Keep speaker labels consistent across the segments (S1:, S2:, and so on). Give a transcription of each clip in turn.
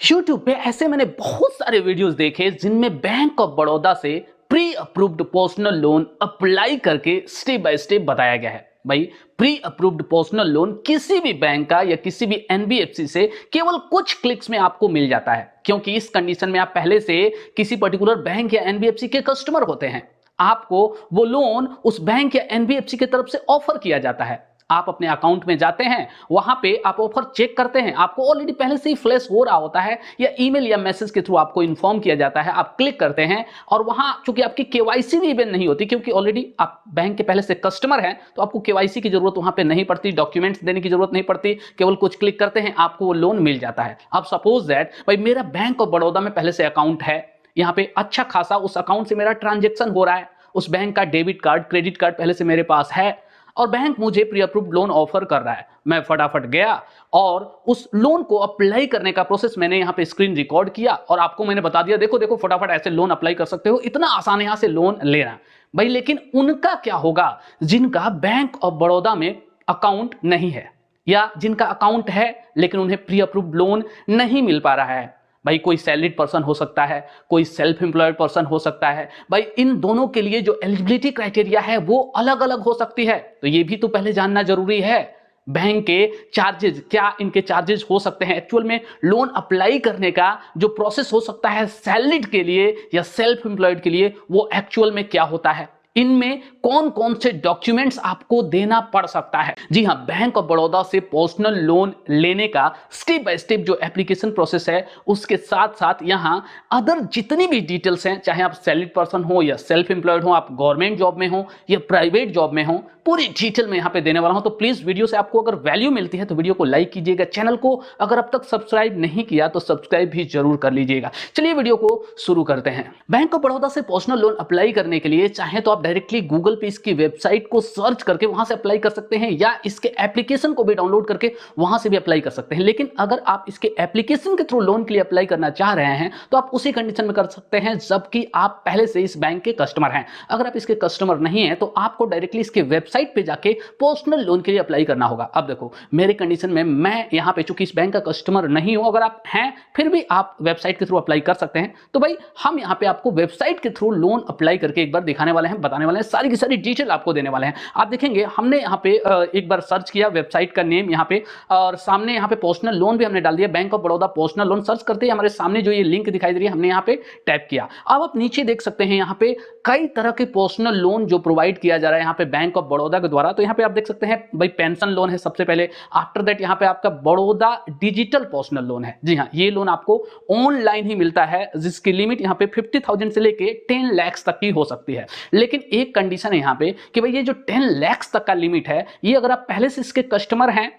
S1: YouTube पे ऐसे मैंने बहुत सारे वीडियोस देखे जिनमें बैंक ऑफ बड़ौदा से pre approved personal loan apply करके स्टेप बाय स्टेप बताया गया है। भाई, प्री अप्रूव्ड पर्सनल लोन किसी भी बैंक का या किसी भी एनबीएफसी से केवल कुछ क्लिक्स में आपको मिल जाता है, क्योंकि इस कंडीशन में आप पहले से किसी पर्टिकुलर बैंक या एनबीएफसी के कस्टमर होते हैं। आपको वो लोन उस बैंक या एनबीएफसी की तरफ से ऑफर किया जाता है। आप अपने अकाउंट में जाते हैं, वहां पे आप ऑफर चेक करते हैं, आपको ऑलरेडी पहले से ही फ्लैश हो रहा होता है या ईमेल या मैसेज के थ्रू आपको इन्फॉर्म किया जाता है। आप क्लिक करते हैं और वहां चूंकि आपकी केवाईसी भी इवन नहीं होती, क्योंकि ऑलरेडी आप बैंक के पहले से कस्टमर हैं, तो आपको केवाईसी की जरूरत वहां पे नहीं पड़ती, डॉक्यूमेंट्स देने की जरूरत नहीं पड़ती, केवल कुछ क्लिक करते हैं, आपको वो लोन मिल जाता है। अब सपोज दैट भाई मेरा बैंक ऑफ बड़ौदा में पहले से अकाउंट है, यहाँ पे अच्छा खासा उस अकाउंट से मेरा ट्रांजेक्शन हो रहा है, उस बैंक का डेबिट कार्ड क्रेडिट कार्ड पहले से मेरे पास है और बैंक मुझे प्री अप्रूव्ड लोन ऑफर कर रहा है। मैं फटाफट गया और उस लोन को अप्लाई करने का प्रोसेस मैंने यहाँ पे स्क्रीन रिकॉर्ड किया और आपको मैंने बता दिया, देखो देखो फटाफट ऐसे लोन अप्लाई कर सकते हो, इतना आसान है यहाँ से लोन लेना। भाई लेकिन उनका क्या होगा जिनका बैंक ऑफ बड़ौदा में अकाउंट नहीं है, या जिनका अकाउंट है लेकिन उन्हें प्री अप्रूव्ड लोन नहीं मिल पा रहा है। भाई कोई सैलरीड पर्सन हो सकता है, कोई सेल्फ एम्प्लॉयड पर्सन हो सकता है। भाई इन दोनों के लिए जो एलिजिबिलिटी क्राइटेरिया है वो अलग अलग हो सकती है, तो ये भी तो पहले जानना जरूरी है। बैंक के चार्जेस, क्या इनके चार्जेस हो सकते हैं, एक्चुअल में लोन अप्लाई करने का जो प्रोसेस हो सकता है सैलरीड के लिए या सेल्फ एम्प्लॉयड के लिए, वो एक्चुअल में क्या होता है, इनमें कौन कौन से डॉक्यूमेंट्स आपको देना पड़ सकता है। जी हां, बैंक ऑफ बड़ौदा से पर्सनल लोन लेने का स्टेप बाय स्टेप जो एप्लीकेशन प्रोसेस है, उसके साथ साथ यहां अदर जितनी भी डिटेल्स हैं, चाहे आप सैलरीड पर्सन हो या सेल्फ एम्प्लॉयड हो, आप गवर्नमेंट जॉब में हो या प्राइवेट जॉब में हो, पूरी डिटेल में यहां पे देने वाला हूं। तो प्लीज वीडियो से आपको अगर वैल्यू मिलती है तो वीडियो को लाइक कीजिएगा, चैनल को अगर अब तक सब्सक्राइब नहीं किया तो सब्सक्राइब भी जरूर कर लीजिएगा। चलिए वीडियो को शुरू करते हैं। बैंक ऑफ बड़ौदा से पर्सनल लोन अप्लाई करने के लिए चाहे तो आप डायरेक्टली गूगल पे इसकी वेबसाइट को सर्च करके वहां से अप्लाई कर सकते हैं, या इसके एप्लीकेशन को भी डाउनलोड करके वहां से भी अप्लाई कर सकते हैं। लेकिन अगर आप इसके एप्लीकेशन के थ्रू लोन के लिए अप्लाई करना चाह रहे हैं तो आप उसी कंडीशन में कर सकते हैं जबकि आप पहले से इस बैंक के कस्टमर हैं। अगर आप इसके कस्टमर नहीं हैं तो आपको डायरेक्टली इसके वेबसाइट पे जाके पर्सनल लोन के लिए अप्लाई करना होगा। अब देखो मेरे कंडीशन में मैं यहां पे चूंकि इस बैंक का कस्टमर नहीं हूं, अगर आप हैं फिर भी आप वेबसाइट के थ्रू अप्लाई कर सकते हैं। तो भाई हम यहां पे आपको वेबसाइट के थ्रू लोन अप्लाई करके एक बार दिखाने वाले हैं, बताने वाले हैं, सारी की सारी डिटेल आपको देने वाले हैं। आप देखेंगे हमने यहाँ पे एक बार सर्च किया वेबसाइट का नेम यहाँ पे, और सामने यहाँ पे पर्सनल लोन भी हमने डाल दिया, bank of Baroda personal loan. Search करते ही हमारे सामने जो ये लिंक दिखाई दे रही है हमने यहाँ पे टैप किया। अब आप नीचे देख सकते हैं यहाँ पे कई तरह के पर्सनल लोन जो प्रोवाइड किया जा रहा है यहाँ पे बैंक ऑफ बड़ौदा के द्वारा। तो यहाँ पे आप देख सकते हैं भाई पेंशन लोन है सबसे पहले, आफ्टर दैट यहाँ पे आपका बड़ौदा डिजिटल पर्सनल लोन है। जी हाँ, ये लोन आपको ऑनलाइन ही मिलता है जिसकी लिमिट यहाँ पे 50,000 से लेके 10 लाख तक की हो सकती है। लेकिन एक कंडीशन है यहाँ पे कि भाई ये जो 10 लाख तक का लिमिट है, ये अगर आप पहले से इसके कस्टमर हैं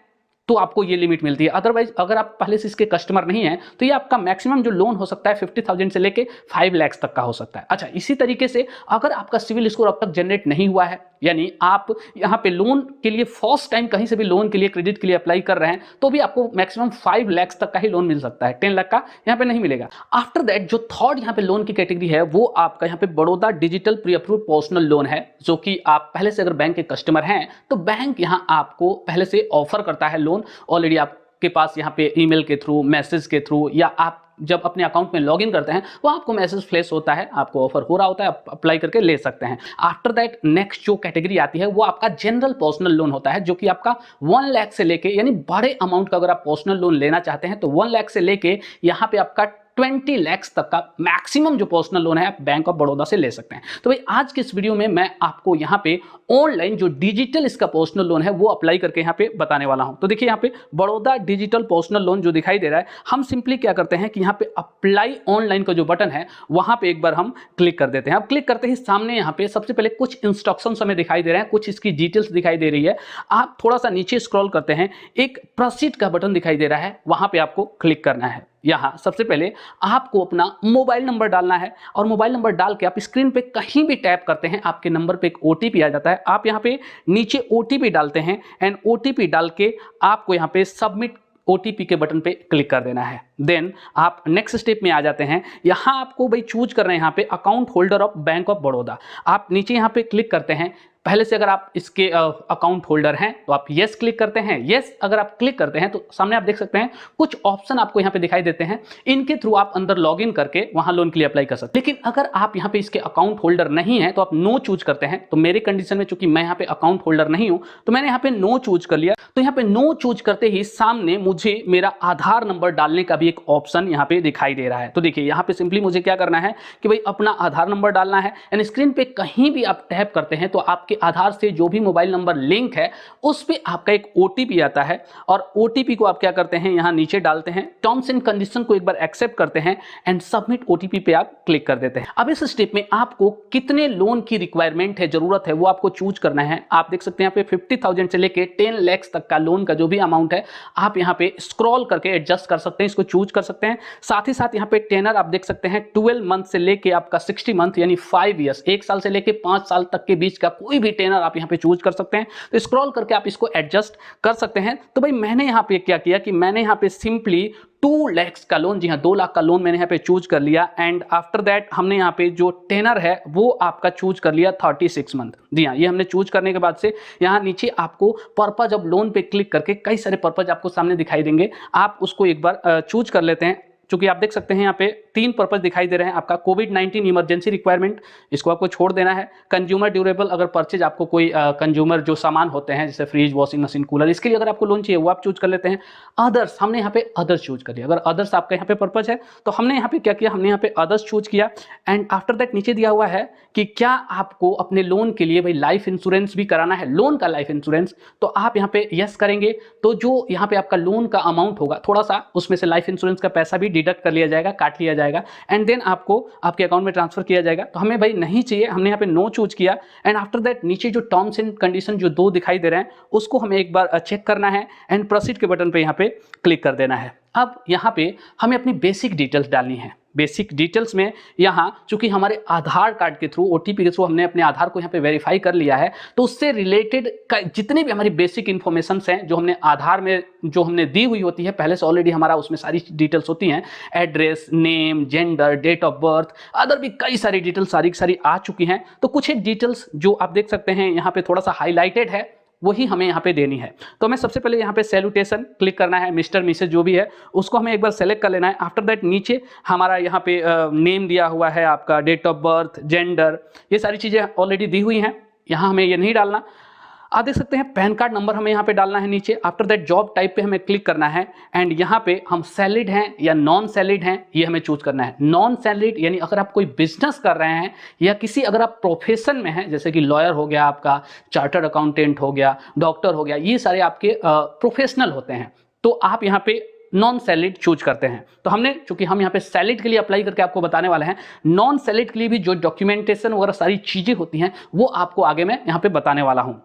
S1: तो आपको ये लिमिट मिलती है। अदरवाइज अगर आप पहले से इसके कस्टमर नहीं हैं तो ये आपका मैक्सिमम जो लोन हो सकता है 50,000 से लेके 5 लाख तक का हो सकता है। अच्छा, इसी तरीके से अगर आपका सिविल स्कोर अब तक जनरेट नहीं हुआ है, यानी आप यहाँ पे लोन के लिए फर्स्ट टाइम कहीं से भी लोन के लिए क्रेडिट के लिए अप्लाई कर रहे हैं, तो भी आपको मैक्सिमम 5 लाख तक का ही लोन मिल सकता है, 10 लाख का यहाँ पे नहीं मिलेगा। आफ्टर दैट जो थर्ड यहाँ पे लोन की कैटेगरी है वो आपका यहाँ पे Baroda digital pre approved personal loan है, जो कि आप पहले से अगर बैंक के कस्टमर हैं तो बैंक यहाँ आपको पहले से ऑफर करता है लोन। ऑलरेडी आपके पास यहाँ पे ईमेल के थ्रू, मैसेज के थ्रू, या आप जब अपने अकाउंट में लॉगिन करते हैं वो आपको मैसेज फ्लैश होता है, आपको ऑफर हो रहा होता है, आप अप्लाई करके ले सकते हैं। आफ्टर दैट नेक्स्ट जो कैटेगरी आती है वो आपका जनरल पर्सनल लोन होता है, जो कि आपका 1 लाख से लेके, यानी बड़े अमाउंट का अगर आप पर्सनल लोन लेना चाहते हैं तो 1 लाख से लेके यहाँ पे आपका 20 लाख तक का मैक्सिमम जो पर्सनल लोन है आप बैंक ऑफ बड़ौदा से ले सकते हैं। तो भाई आज के इस वीडियो में मैं आपको यहाँ पे ऑनलाइन जो डिजिटल इसका पर्सनल लोन है वो अप्लाई करके यहाँ पे बताने वाला हूँ। तो देखिए यहाँ पे बड़ौदा डिजिटल पर्सनल लोन जो दिखाई दे रहा है, हम सिंपली क्या करते हैं कि यहाँ पे अप्लाई ऑनलाइन का जो बटन है वहां पे एक बार हम क्लिक कर देते हैं। अब क्लिक करते ही सामने यहाँ पे सबसे पहले कुछ इंस्ट्रक्शंस हमें दिखाई दे रहे हैं, कुछ इसकी डिटेल्स दिखाई दे रही है। आप थोड़ा सा नीचे स्क्रॉल करते हैं, एक प्रोसीड का बटन दिखाई दे रहा है, वहां पे आपको क्लिक करना है। यहाँ सबसे पहले आपको अपना मोबाइल नंबर डालना है और मोबाइल नंबर डाल के आप स्क्रीन पे कहीं भी टैप करते हैं, आपके नंबर पे एक ओटीपी आ जाता है। आप यहाँ पे नीचे ओटीपी डालते हैं एंड ओटीपी डाल के आपको यहाँ पे सबमिट ओटीपी के बटन पे क्लिक कर देना है। देन आप नेक्स्ट स्टेप में आ जाते हैं। यहाँ आपको भाई चूज कर रहे हैं यहाँ पे account holder of bank of Baroda. आप नीचे यहाँ पे क्लिक करते हैं। पहले से अगर आप इसके अकाउंट होल्डर हैं तो आप यस क्लिक करते हैं। यस अगर आप क्लिक करते हैं तो सामने आप देख सकते हैं कुछ ऑप्शन आपको यहाँ पे दिखाई देते हैं। इनके थ्रू आप अंदर लॉगिन करके वहां लोन के लिए अप्लाई कर सकते हैं। लेकिन अगर आप यहाँ पे इसके अकाउंट होल्डर नहीं है तो आप नो चूज करते हैं। तो मेरे कंडीशन में चूंकि मैं यहाँ पे अकाउंट होल्डर नहीं हूं तो मैंने यहाँ पे नो चूज कर लिया। तो यहाँ पे नो चूज करते ही सामने मुझे मेरा आधार नंबर डालने का भी एक ऑप्शन यहाँ पे दिखाई दे रहा है। तो देखिए यहाँ पे सिंपली मुझे क्या करना है कि भाई अपना आधार नंबर डालना है एंड स्क्रीन पे कहीं भी आप टैप करते हैं तो आपके आधार से जो भी मोबाइल नंबर लिंक है उस पे आपका एक ओटीपी आता है और ओटीपी को आप क्या करते हैं यहाँ नीचे डालते हैं। टर्म्स एंड कंडीशन को एक बार एक्सेप्ट करते हैं एंड सबमिट ओटीपी पे आप क्लिक कर देते हैं। अब इस स्टेप में आपको कितने लोन की रिक्वायरमेंट है, जरूरत है, वो आपको चूज करना है। आप देख सकते हैं यहाँ पे 50,000 से लेके 10 लाख तक का लोन का जो भी अमाउंट है आप यहाँ पे स्क्रॉल करके एडजस्ट कर सकते हैं, इसको चूज कर सकते हैं। साथ ही साथ यहाँ पे टेनर आप देख सकते हैं 12 मंथ से लेके आपका 60 मंथ यानी 5 ईयर्स, 1 साल से लेके 5 साल तक के बीच का कोई भी टेनर आप यहाँ पे चूज कर सकते हैं। तो स्क्रॉल करके आप इसको एडजस्ट कर सकते हैं। तो भाई मैंने यहाँ पे क्या किया कि मैंने यहाँ पे सिंपली 2 लाख का लोन, जी हाँ 2 लाख का लोन मैंने यहाँ पे चूज कर लिया एंड आफ्टर दैट हमने यहाँ पे जो टेनर है वो आपका चूज कर लिया 36 मंथ। जी हाँ, ये हमने चूज करने के बाद से यहाँ नीचे आपको पर्पज ऑफ लोन पे क्लिक करके कई सारे पर्पज आपको सामने दिखाई देंगे। आप उसको एक बार चूज कर लेते हैं। चूंकि आप देख सकते हैं यहाँ पे 3 पर्पज दिखाई दे रहे हैं। आपका कोविड-19 इमरजेंसी रिक्वायरमेंट, इसको आपको छोड़ देना है। कंज्यूमर ड्यूरेबल, अगर परचेज आपको कोई कंज्यूमर जो सामान होते हैं जैसे फ्रिज, वॉशिंग मशीन, कूलर, इसके लिए अगर आपको लोन चाहिए वो आप चूज कर लेते हैं। अदर्स, हमने यहाँ पे अदर्स चूज कर लिया। अगर अदर्स आपका यहाँ पे पर्पज है तो हमने यहाँ पे क्या किया, हमने यहाँ पे अदर्स चूज किया एंड आफ्टर दैट नीचे दिया हुआ है कि क्या आपको अपने लोन के लिए भाई लाइफ इंश्योरेंस भी कराना है, लोन का लाइफ इंश्योरेंस, तो आप यहाँ पे यस करेंगे तो जो यहाँ पे आपका लोन का अमाउंट होगा थोड़ा सा उसमें से लाइफ इंश्योरेंस का पैसा भी डिडक्ट कर लिया जाएगा, काट लिया जाएगा एंड देन आपको आपके अकाउंट में ट्रांसफर किया जाएगा। तो हमें भाई नहीं चाहिए, हमने यहाँ पे नो चूज किया एंड आफ्टर दैट नीचे जो टर्म्स एंड कंडीशन जो 2 दिखाई दे रहे हैं उसको हमें एक बार चेक करना है एंड प्रोसीड के बटन पे यहाँ पे क्लिक कर देना है। अब यहाँ पे हमें अपनी बेसिक डिटेल्स डालनी है। बेसिक डिटेल्स में यहाँ चूंकि हमारे आधार कार्ड के थ्रू, ओटीपी के थ्रू हमने अपने आधार को यहाँ पे वेरीफाई कर लिया है तो उससे रिलेटेड जितनी भी हमारी बेसिक इन्फॉर्मेशंस हैं जो हमने आधार में जो हमने दी हुई होती है पहले से ऑलरेडी हमारा उसमें सारी डिटेल्स होती हैं, address, name, gender, date of birth, other भी कई सारी डिटेल्स सारी की सारी आ चुकी हैं। तो कुछ एक डिटेल्स जो आप देख सकते हैं यहाँ पे थोड़ा सा हाईलाइटेड है वही हमें यहाँ पे देनी है। तो हमें सबसे पहले यहाँ पे सैल्यूटेशन क्लिक करना है, मिस्टर मिसेज जो भी है उसको हमें एक बार सेलेक्ट कर लेना है। आफ्टर दैट नीचे हमारा यहाँ पे नेम दिया हुआ है, आपका डेट ऑफ बर्थ, जेंडर, ये सारी चीज़ें ऑलरेडी दी हुई हैं, यहाँ हमें ये नहीं डालना। आप देख सकते हैं पैन कार्ड नंबर हमें यहाँ पे डालना है नीचे। आफ्टर दैट जॉब टाइप पे हमें क्लिक करना है एंड यहाँ पे हम सैलरीड हैं या नॉन सैलरीड हैं ये हमें चूज करना है। नॉन सैलरीड यानी अगर आप कोई बिजनेस कर रहे हैं या किसी अगर आप प्रोफेशन में हैं जैसे कि लॉयर हो गया, आपका चार्टर्ड अकाउंटेंट हो गया, डॉक्टर हो गया, ये सारे आपके प्रोफेशनल होते हैं तो आप यहाँ पे नॉन सैलरीड चूज करते हैं। तो हमने चूंकि हम यहाँ पे सैलरीड के लिए अप्लाई करके आपको बताने वाले हैं, नॉन सैलरीड के लिए भी जो डॉक्यूमेंटेशन वगैरह सारी चीजें होती हैं वो आपको आगे मैं यहाँ पे बताने वाला हूँ।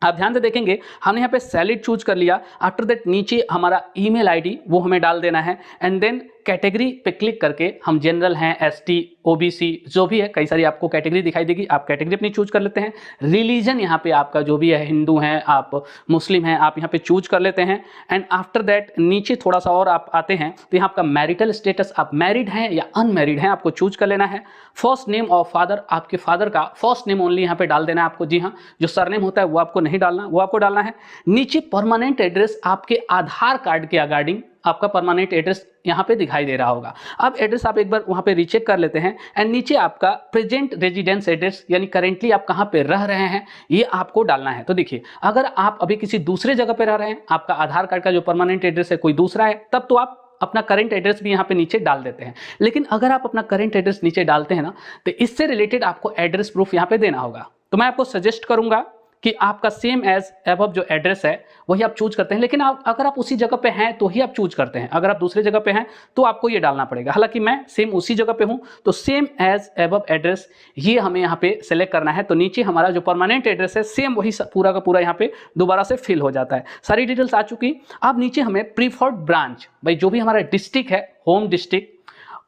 S1: आप ध्यान से देखेंगे हमने यहाँ पे सैलरीड चूज कर लिया। आफ्टर दैट नीचे हमारा ईमेल आईडी वो हमें डाल देना है एंड देन कैटेगरी पे क्लिक करके हम जनरल हैं, एसटी, ओबीसी जो भी है, कई सारी आपको कैटेगरी दिखाई देगी, आप कैटेगरी अपनी चूज कर लेते हैं। रिलीजन यहाँ पे आपका जो भी है, हिंदू हैं आप, मुस्लिम हैं, आप यहाँ पे चूज कर लेते हैं एंड आफ्टर दैट नीचे थोड़ा सा और आप आते हैं तो यहाँ आपका मैरिटल स्टेटस, आप मैरिड हैं या अनमैरिड हैं आपको चूज कर लेना है। फर्स्ट नेम ऑफ फादर, आपके फादर का फर्स्ट नेम ओनली यहाँ पे डाल देना है आपको। जी हाँ, जो सरनेम होता है वो आपको नहीं डालना, वो आपको डालना है। नीचे परमानेंट एड्रेस आपके आधार कार्ड के अकॉर्डिंग आपका परमानेंट एड्रेस यहाँ पे दिखाई दे रहा होगा। अब एड्रेस आप एक बार वहाँ पे रीचेक कर लेते हैं एंड नीचे आपका प्रेजेंट रेजिडेंस एड्रेस यानी करेंटली आप कहाँ पे रह रहे हैं ये आपको डालना है। तो देखिए अगर आप अभी किसी दूसरे जगह पे रह रहे हैं, आपका आधार कार्ड का जो परमानेंट एड्रेस है कोई दूसरा है, तब तो आप अपना करंट एड्रेस भी यहाँ पे नीचे डाल देते हैं। लेकिन अगर आप अपना करंट एड्रेस नीचे डालते हैं ना तो इससे रिलेटेड आपको एड्रेस प्रूफ यहाँ पे देना होगा। तो मैं आपको सजेस्ट करूंगा कि आपका सेम एज एबव जो एड्रेस है वही आप चूज करते हैं। लेकिन अगर आप उसी जगह पे हैं तो ही आप चूज करते हैं, अगर आप दूसरे जगह पे हैं तो आपको ये डालना पड़ेगा। हालांकि मैं सेम उसी जगह पे हूं तो सेम एज एबव एड्रेस ये हमें यहाँ पे सेलेक्ट करना है। तो नीचे हमारा जो परमानेंट एड्रेस है सेम वही पूरा का पूरा यहाँ पे दोबारा से फिल हो जाता है। सारी डिटेल्स आ चुकी। अब नीचे हमें प्रीफर्ड ब्रांच, भाई जो भी हमारा डिस्ट्रिक्ट है, होम डिस्ट्रिक्ट,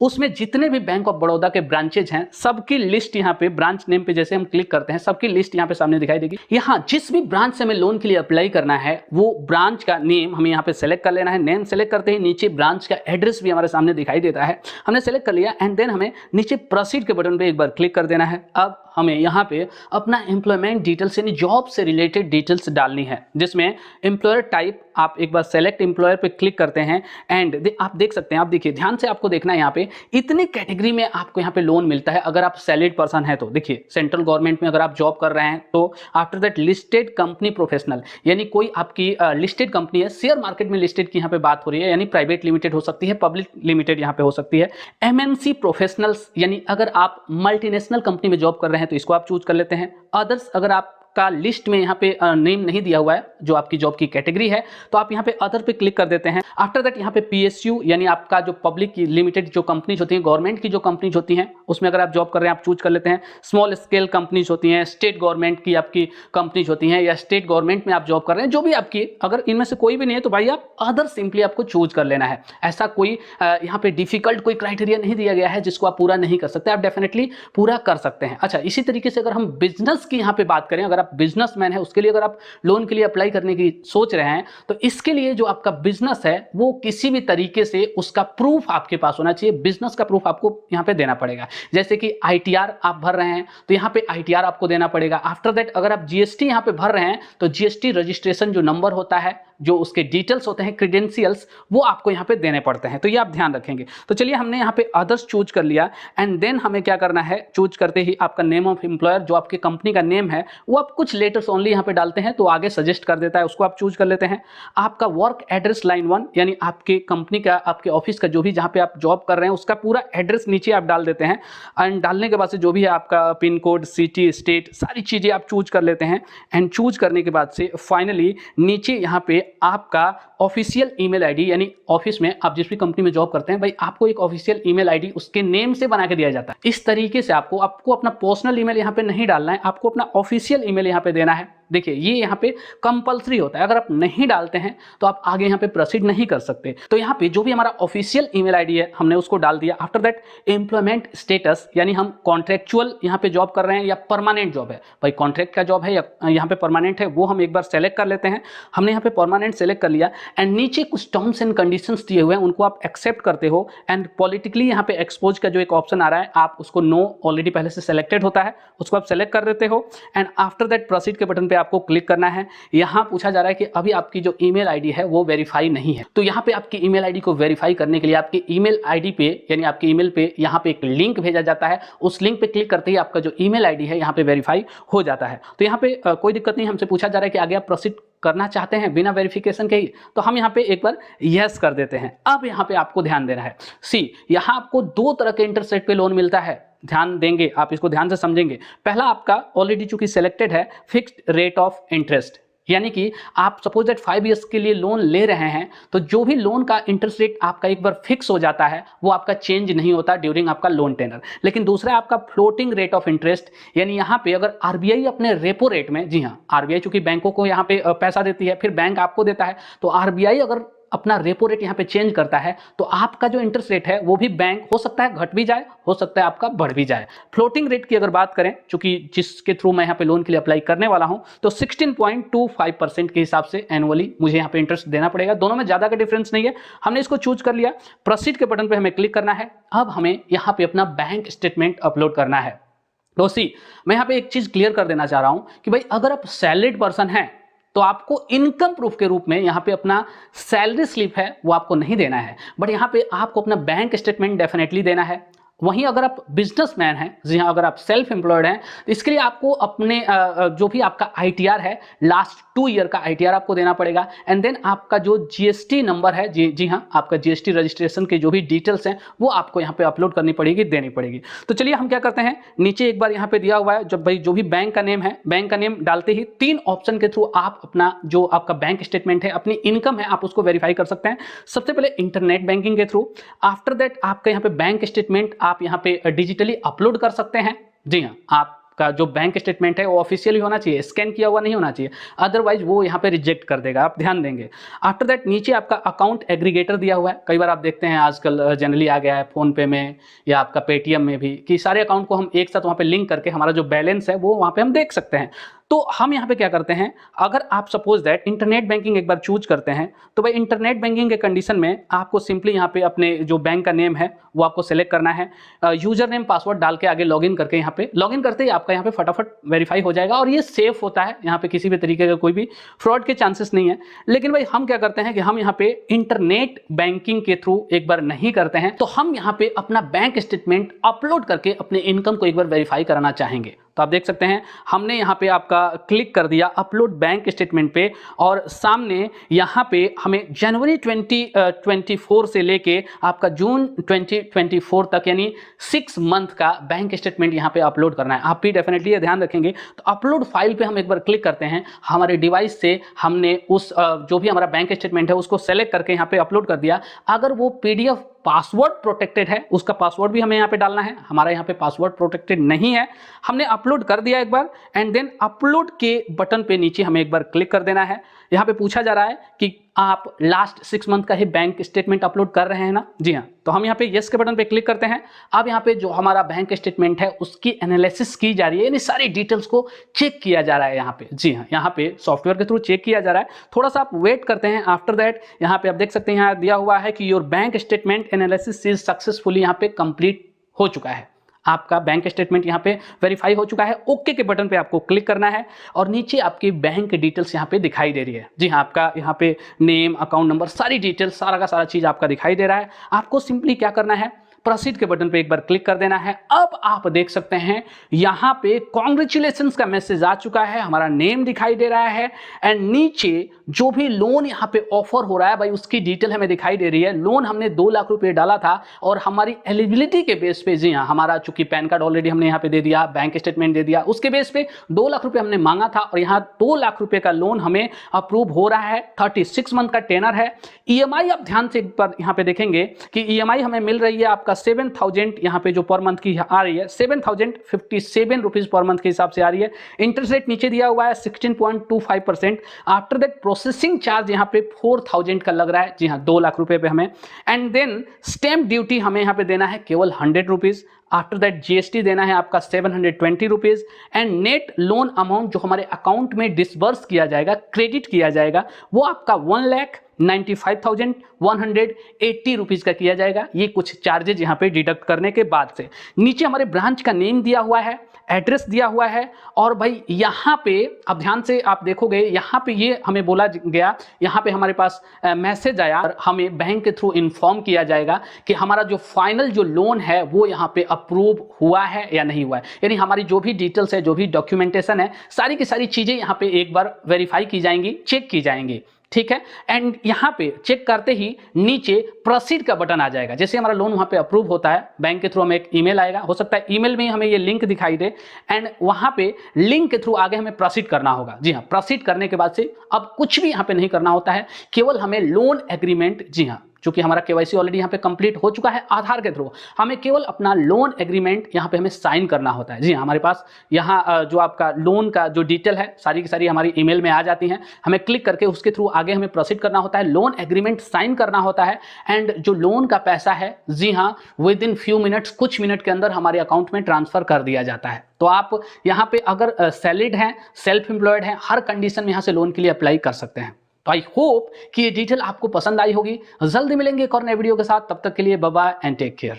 S1: उसमें जितने भी बैंक ऑफ बड़ौदा के ब्रांचेज हैं सबकी लिस्ट यहाँ पे ब्रांच नेम पे जैसे हम क्लिक करते हैं सबकी लिस्ट यहाँ पे सामने दिखाई देगी। यहाँ जिस भी ब्रांच से हमें लोन के लिए अप्लाई करना है वो ब्रांच का नेम हमें यहाँ पे सेलेक्ट कर लेना है। नेम सेलेक्ट करते ही नीचे ब्रांच का एड्रेस भी हमारे सामने दिखाई देता है, हमने सेलेक्ट कर लिया एंड देन हमें नीचे प्रोसीड के बटन पे एक बार क्लिक कर देना है। अब हमें यहाँ पे अपना एम्प्लॉयमेंट डिटेल्स यानी जॉब से रिलेटेड डिटेल्स डालनी है, जिसमें एम्प्लॉयर टाइप आप एक बार सेलेक्ट एम्प्लॉयर पे क्लिक करते हैं एंड आप देख सकते हैं, आप देखिए ध्यान से आपको देखना है यहाँ पे इतनी कैटेगरी में आपको यहाँ पे लोन मिलता है। अगर आप सैलरीड पर्सन है तो देखिए सेंट्रल गवर्नमेंट में अगर आप जॉब कर रहे हैं तो after that listed company professional यानी कोई आपकी लिस्टेड कंपनी है, शेयर मार्केट में लिस्टेड की यहाँ पे बात हो रही है यानी प्राइवेट लिमिटेड हो सकती है, पब्लिक लिमिटेड यहाँ पे हो सकती है। एमएनसी प्रोफेशनल्स यानी अगर आप मल्टीनेशनल कंपनी में जॉब कर रहे हैं तो इसको आप चूज कर लेते हैं। अदर्स अगर आप का लिस्ट में यहाँ पे नेम नहीं दिया हुआ है जो आपकी जॉब की कैटेगरी है तो आप यहाँ पे अदर पे क्लिक कर देते हैं। आफ्टर दैट यहाँ पे पीएसयू यानी आपका जो पब्लिक लिमिटेड जो कंपनीज होती हैं, गवर्नमेंट की जो कंपनीज होती हैं उसमें अगर आप जॉब कर रहे हैं आप चूज कर लेते हैं। स्मॉल स्केल कंपनीज होती हैं, स्टेट गवर्नमेंट की आपकी कंपनीज होती हैं या स्टेट गवर्नमेंट में आप जॉब कर रहे हैं, जो भी आपकी अगर इनमें से कोई भी नहीं है तो भाई आप अदर सिंपली आपको चूज कर लेना है। ऐसा कोई यहाँ पे डिफिकल्ट कोई क्राइटेरिया नहीं दिया गया है जिसको आप पूरा नहीं कर सकते, आप डेफिनेटली पूरा कर सकते हैं। अच्छा, इसी तरीके से अगर हम बिजनेस की यहाँ पे बात करें, अगर आप बिजनेसमैन है उसके लिए अगर आप लोन के लिए अप्लाई करने की सोच रहे हैं तो इसके लिए जो आपका बिजनेस है वो किसी भी तरीके से उसका प्रूफ आपके पास होना चाहिए। बिजनेस का प्रूफ आपको यहां पे देना पड़ेगा, जैसे कि आईटीआर आप भर रहे हैं तो यहां पे आईटीआर आपको देना पड़ेगा। आफ्टर दैट अगर आप जीएसटी यहां पे भर रहे हैं तो जीएसटी रजिस्ट्रेशन जो नंबर होता है, जो उसके डिटेल्स होते हैं, क्रेडेंशियल्स, वो आपको यहाँ पे देने पड़ते हैं, तो ये आप ध्यान रखेंगे। तो चलिए हमने यहाँ पे अदर्स चूज कर लिया एंड देन हमें क्या करना है, चूज करते ही आपका नेम ऑफ एम्प्लॉयर जो आपकी कंपनी का नेम है वो आप कुछ लेटर्स ओनली यहाँ पे डालते हैं तो आगे सजेस्ट कर देता है, उसको आप चूज कर लेते हैं। आपका वर्क एड्रेस लाइन 1 यानी आपके कंपनी का, आपके ऑफिस का जो भी जहाँ पे आप जॉब कर रहे हैं उसका पूरा एड्रेस नीचे आप डाल देते हैं एंड डालने के बाद से जो भी है आपका पिन कोड, सिटी, स्टेट, सारी चीजें आप चूज कर लेते हैं एंड चूज करने के बाद से फाइनली नीचे यहाँ पे आपका ऑफिशियल ईमेल आईडी यानी ऑफिस में आप जिस भी कंपनी में जॉब करते हैं भाई आपको एक ऑफिशियल ईमेल आईडी उसके नेम से बना के दिया जाता है। इस तरीके से आपको अपना पर्सनल ईमेल यहाँ पे नहीं डालना है, आपको अपना ऑफिशियल ईमेल यहाँ पे देना है। देखिए ये यहाँ पे कंपलसरी होता है, अगर आप नहीं डालते हैं तो आप आगे यहाँ पे प्रोसीड नहीं कर सकते। तो यहाँ पे जो भी हमारा ऑफिशियल ईमेल आईडी है हमने उसको डाल दिया। आफ्टर दैट एम्प्लॉयमेंट स्टेटस यानी हम कॉन्ट्रेक्चुअल यहाँ पे जॉब कर रहे हैं या परमानेंट जॉब है, भाई कॉन्ट्रैक्ट का जॉब है या यहाँ पे परमानेंट है वो हम एक बार सेलेक्ट कर लेते हैं। हमने यहाँ पे परमानेंट सेलेक्ट कर लिया एंड नीचे कुछ टर्म्स एंड कंडीशंस दिए हुए हैं उनको आप एक्सेप्ट करते हो एंड पॉलिटिकली यहाँ पे एक्सपोज का जो एक ऑप्शन आ रहा है आप उसको नो, ऑलरेडी पहले से सेलेक्टेड होता है, उसको आप सेलेक्ट कर देते हो एंड आफ्टर दैट प्रोसीड के बटन पे आपको क्लिक करना है। यहां पूछा जा रहा है कि अभी आपकी जो ईमेल आईडी है वो वेरीफाई नहीं है, तो यहां पे आपकी ईमेल आईडी को वेरीफाई करने के लिए आपकी ईमेल आईडी पे यानी आपके ईमेल पे यहां पे एक लिंक भेजा जाता है, उस लिंक पे क्लिक करते ही आपका जो ईमेल आईडी है यहां पे वेरीफाई हो जाता है। तो यहां पे कोई दिक्कत नहीं, हमसे पूछा जा रहा है कि आगे आप प्रोसीड करना चाहते हैं बिना वेरिफिकेशन के ही, तो हम यहाँ पे एक बार यस कर देते हैं। अब यहाँ पे आपको ध्यान देना है, सी यहाँ आपको 2 तरह के इंटरेस्ट रेट पे लोन मिलता है, ध्यान देंगे आप, इसको ध्यान से समझेंगे। पहला आपका ऑलरेडी चूंकि सिलेक्टेड है फिक्स्ड रेट ऑफ इंटरेस्ट, यानी कि आप सपोज दैट 5 इयर्स के लिए लोन ले रहे हैं तो जो भी लोन का इंटरेस्ट रेट आपका एक बार फिक्स हो जाता है वो आपका चेंज नहीं होता ड्यूरिंग आपका लोन टेनर। लेकिन दूसरा आपका फ्लोटिंग रेट ऑफ इंटरेस्ट, यानी यहाँ पे अगर आरबीआई अपने रेपो रेट में, जी हाँ आरबीआई चूंकि बैंकों को यहाँ पे पैसा देती है फिर बैंक आपको देता है, तो आरबीआई अगर अपना रेपो रेट यहाँ पे चेंज करता है तो आपका जो इंटरेस्ट रेट है वो भी बैंक हो सकता है घट भी जाए, हो सकता है आपका बढ़ भी जाए। फ्लोटिंग रेट की अगर बात करें, चूंकि जिसके थ्रू मैं यहाँ पे लोन के लिए अप्लाई करने वाला हूं, तो 16.25% के हिसाब से एनुअली मुझे यहाँ पे इंटरेस्ट देना पड़ेगा। दोनों में ज्यादा का डिफरेंस नहीं है। हमने इसको चूज कर लिया, प्रोसीड के बटन पे हमें क्लिक करना है। अब हमें यहाँ पे अपना बैंक स्टेटमेंट अपलोड करना है। तो सी मैं यहाँ पे एक चीज क्लियर कर देना चाह रहा हूं कि भाई अगर आप सैलरीड पर्सन हैं तो आपको इनकम प्रूफ के रूप में यहाँ पे अपना सैलरी स्लिप है वो आपको नहीं देना है, बट यहाँ पे आपको अपना बैंक स्टेटमेंट डेफिनेटली देना है। वहीं अगर आप बिजनेसमैन हैं, जी हाँ अगर आप सेल्फ एम्प्लॉयड हैं, तो इसके लिए आपको अपने जो भी आपका आईटीआर है लास्ट 2 ईयर का आईटीआर आपको देना पड़ेगा एंड देन आपका जो जीएसटी नंबर है, जी हाँ आपका जीएसटी रजिस्ट्रेशन के जो भी डिटेल्स हैं वो आपको यहाँ पे अपलोड करनी पड़ेगी, देनी पड़ेगी। तो चलिए हम क्या करते हैं, नीचे एक बार यहाँ पे दिया हुआ है जब भाई जो भी बैंक का नेम है, बैंक का नेम डालते ही 3 ऑप्शन के थ्रू आप अपना जो आपका बैंक स्टेटमेंट है, अपनी इनकम है, आप उसको वेरीफाई कर सकते हैं। सबसे पहले इंटरनेट बैंकिंग के थ्रू, आफ्टर दैट आपका यहाँ पे बैंक स्टेटमेंट आप यहाँ पे डिजिटली अपलोड कर सकते हैं। जी हाँ, आप आपका जो बैंक स्टेटमेंट है वो ऑफिशियली होना चाहिए, स्कैन किया हुआ नहीं होना चाहिए, अदरवाइज वो यहाँ पे रिजेक्ट कर देगा, आप ध्यान देंगे। आफ्टर दैट नीचे आपका अकाउंट एग्रीगेटर दिया हुआ है। कई बार आप देखते हैं आजकल जनरली आ गया है फोन पे में या आपका पेटीएम में भी कि सारे अकाउंट को हम एक साथ वहाँ पे लिंक करके हमारा जो बैलेंस है वो वहाँ पे हम देख सकते हैं। तो हम यहाँ पे क्या करते हैं, अगर आप सपोज दैट इंटरनेट बैंकिंग एक बार चूज करते हैं तो भाई इंटरनेट बैंकिंग के कंडीशन में आपको सिंपली यहाँ पे अपने जो बैंक का नेम है वो आपको सेलेक्ट करना है, यूजर नेम पासवर्ड डाल के आगे लॉगिन करके यहाँ पे लॉगिन करते ही आपका यहाँ पे फटाफट वेरीफाई हो जाएगा और ये सेफ होता है, यहाँ पे किसी भी तरीके का कोई भी फ्रॉड के चांसेस नहीं है। लेकिन भाई हम क्या करते हैं कि हम यहाँ पे इंटरनेट बैंकिंग के थ्रू एक बार नहीं करते हैं, तो हम यहाँ पे अपना बैंक स्टेटमेंट अपलोड करके अपने इनकम को एक बार वेरीफाई कराना चाहेंगे। तो आप देख सकते हैं हमने यहाँ पे आपका क्लिक कर दिया अपलोड बैंक स्टेटमेंट पे और सामने यहाँ पे हमें जनवरी 2024 से लेके आपका जून 2024 तक यानी 6 मंथ का बैंक स्टेटमेंट यहाँ पे अपलोड करना है। आप भी डेफिनेटली ये ध्यान रखेंगे। तो अपलोड फाइल पे हम एक बार क्लिक करते हैं, हमारे डिवाइस से हमने उस जो भी हमारा बैंक स्टेटमेंट है उसको सेलेक्ट करके यहाँ पे अपलोड कर दिया। अगर वो PDF पासवर्ड प्रोटेक्टेड है, उसका पासवर्ड भी हमें यहाँ पे डालना है, हमारा यहाँ पे पासवर्ड प्रोटेक्टेड नहीं है। हमने अपलोड कर दिया एक बार एंड देन अपलोड के बटन पे नीचे हमें एक बार क्लिक कर देना है। यहाँ पे पूछा जा रहा है कि आप लास्ट 6 मंथ का ही बैंक स्टेटमेंट अपलोड कर रहे हैं ना, जी हाँ। तो हम यहाँ पे यस के बटन पे क्लिक करते हैं। अब यहाँ पे जो हमारा बैंक स्टेटमेंट है उसकी एनालिसिस की जा रही है, यानी सारी डिटेल्स को चेक किया जा रहा है यहाँ पे, जी हाँ। यहाँ पे सॉफ्टवेयर के थ्रू चेक किया जा रहा है, थोड़ा सा आप वेट करते हैं। आफ्टर दैट यहाँ पे आप देख सकते हैं यहाँ दिया हुआ है कि your bank statement analysis is successfully यहाँ पे कंप्लीट हो चुका है, आपका बैंक स्टेटमेंट यहाँ पे वेरीफाई हो चुका है। ओके के बटन पे आपको क्लिक करना है और नीचे आपकी बैंक डिटेल्स यहाँ पे दिखाई दे रही है, जी हाँ। आपका यहाँ पे नेम, अकाउंट नंबर, सारी डिटेल्स, सारा का सारा चीज आपका दिखाई दे रहा है। आपको सिंपली क्या करना है, प्रोसीड के बटन पे एक बार क्लिक कर देना है। अब आप देख सकते हैं यहाँ पे कॉन्ग्रेचुलेशंस का मैसेज आ चुका है, हमारा नेम दिखाई दे रहा है एंड नीचे जो भी लोन यहाँ पे ऑफर हो रहा है भाई उसकी डिटेल हमें दिखाई दे रही है। लोन हमने 2 लाख रुपए डाला था और हमारी एलिजिबिलिटी के बेस पे, जी हाँ, हमारा चूंकि पैन कार्ड ऑलरेडी हमने यहाँ पे दे दिया, बैंक स्टेटमेंट दे दिया, उसके बेस पे 2 लाख रुपए हमने मांगा था और यहाँ 2 लाख रुपए का लोन हमें अप्रूव हो रहा है। 36 मंथ का टेनर है। EMI आप ध्यान से एक बार यहाँ पे देखेंगे कि EMI हमें मिल रही है आपका 7,000 यहाँ पे जो पर मंथ की आ रही है, 7,057 रुपीज पर मंथ के हिसाब से आ रही है। इंटरेस्ट रेट नीचे दिया हुआ है 16.25%। आफ्टर दैट प्रोसेसिंग चार्ज यहाँ पे 4,000 का लग रहा है, जी हाँ, 2 लाख रुपए पे हमें। एंड देन स्टैम्प ड्यूटी हमें यहाँ पे देना है केवल 100 रुपीज। आफ्टर दैट GST देना है आपका 720 rupees and net loan amount जो हमारे अकाउंट में डिसबर्स किया जाएगा, क्रेडिट किया जाएगा, वो आपका 1,95,180 रुपीज का किया जाएगा। ये कुछ चार्जेज यहाँ पे डिडक्ट करने के बाद से। नीचे हमारे ब्रांच का नेम दिया हुआ है, एड्रेस दिया हुआ है और भाई यहाँ पे अब ध्यान से आप देखोगे, यहाँ पे ये हमें बोला गया, यहाँ पे हमारे पास मैसेज आया और हमें बैंक के थ्रू इन्फॉर्म किया जाएगा कि हमारा जो फाइनल जो लोन है वो यहाँ पे अप्रूव हुआ है या नहीं हुआ है। यानी हमारी जो भी डिटेल्स है, जो भी डॉक्यूमेंटेशन है, सारी की सारी चीजें यहाँ पे एक बार वेरीफाई की जाएंगी, चेक की जाएंगी, ठीक है। एंड यहाँ पे चेक करते ही नीचे प्रोसीड का बटन आ जाएगा। जैसे हमारा लोन वहाँ पे अप्रूव होता है, बैंक के थ्रू हमें एक ईमेल आएगा, हो सकता है ईमेल में हमें ये लिंक दिखाई दे एंड वहाँ पे लिंक के थ्रू आगे हमें प्रोसीड करना होगा। जी हाँ, प्रोसीड करने के बाद से अब कुछ भी यहाँ पे नहीं करना होता है, केवल हमें लोन एग्रीमेंट, जी हाँ, चूंकि हमारा KYC ऑलरेडी यहाँ पे कंप्लीट हो चुका है आधार के थ्रू, हमें केवल अपना लोन एग्रीमेंट यहाँ पे हमें साइन करना होता है। जी हाँ, हमारे पास यहाँ जो आपका लोन का जो डिटेल है सारी की सारी हमारी ईमेल में आ जाती हैं। हमें क्लिक करके उसके थ्रू आगे हमें प्रोसीड करना होता है, लोन एग्रीमेंट साइन करना होता है एंड जो लोन का पैसा है, जी हाँ, विद इन फ्यू मिनट्स, कुछ मिनट के अंदर हमारे अकाउंट में ट्रांसफर कर दिया जाता है। तो आप यहाँ पे अगर सैलरीड हैं, सेल्फ एम्प्लॉयड हैं, हर कंडीशन में यहाँ से लोन के लिए अप्लाई कर सकते हैं। तो आई होप कि ये डिटेल आपको पसंद आई होगी। जल्दी मिलेंगे एक और नए वीडियो के साथ, तब तक के लिए bye bye and take care.